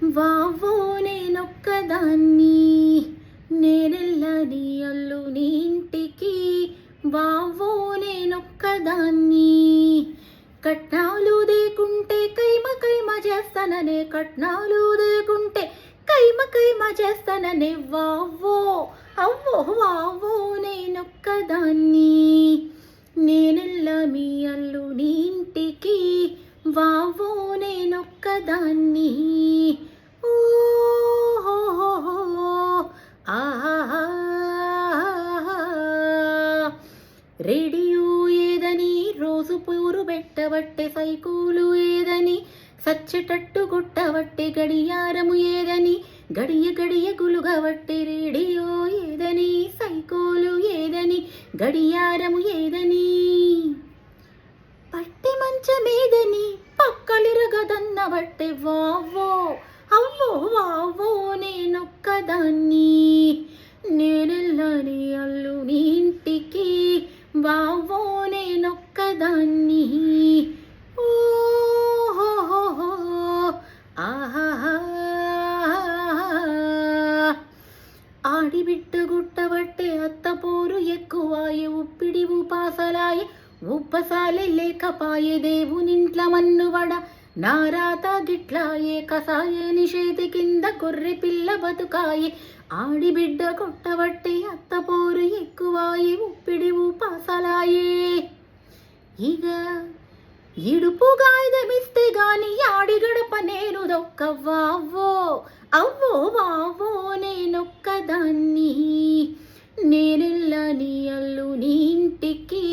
వావ్వో నేనొక్కదాన్ని, నేనెళ్ళని అల్లుని ఇంటికి. వావ్వో నేనొక్కదాన్ని, కట్నాలు దేకుంటే కైమ కైమ చేస్తాననే, కట్నాలు దేకుంటే కైమ కైమ చేస్తాననే. వావ్వో అవ్వో వావ్వో నేనొక్కదాన్ని, నేనెళ్ళ మీ అల్లుని ఇంటికి. వావ్వో నేనొక్కదాన్ని. ఓహో ఆహా, రేడియో ఏదని రోజు పూరు పెట్టబట్టే, సైకిలు ఏదని సచ్చేటట్టు కొట్టబట్టే, గడియారము ఏదని గడియ గడియ గులుగబట్టే. రేడియో ఏదని, సైకిలు ఏదని, గడియారము ఏదని, పట్టి మంచమేదని పక్కలిరగదన్నబట్టే. వావ్వో అవ్వో వావ్వో నేనొక్కదాన్ని, నేనెళ్ళని అల్లుని ఇంటికి. వావ్వో నేనొక్కదాన్ని. ఓహో ఆహా, ఆడిబిడ్డ గుట్టబట్టే అత్తపోరు ఎక్కువాయే, ఉప్పిడి ఉపాసలాయే ఉప్పసాలే లేకపాయే. దేవునింట్ల మన్నువడ నారాత గిట్లాయే, కసాయే నిషేధి కింద గొర్రె పిల్ల బతుకాయే. ఆడిబిడ్డ కొట్టబట్టే అత్తపోరు ఎక్కువాయే, ఉప్పిడి ఉపాసలాయే. ఇక ఇడుపు గాయదమిస్తే గాని ఆడి గడప నేను దొక్క. వావ్వో అవ్వో వావ్వో నేనొక్కదాన్ని, నేనెళ్ళని అల్లుని ఇంటికి.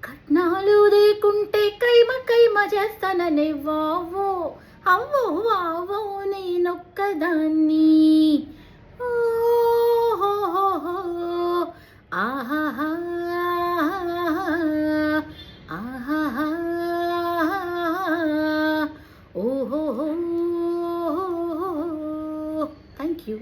కట్నాలు దేకుంటే కైమ కైమ చేస్తాననే. వావ్వో అవ్వో వావ్వో నేనొక్కదాన్ని. ఓహో ఆహా ఆహా ఓహో. Thank you.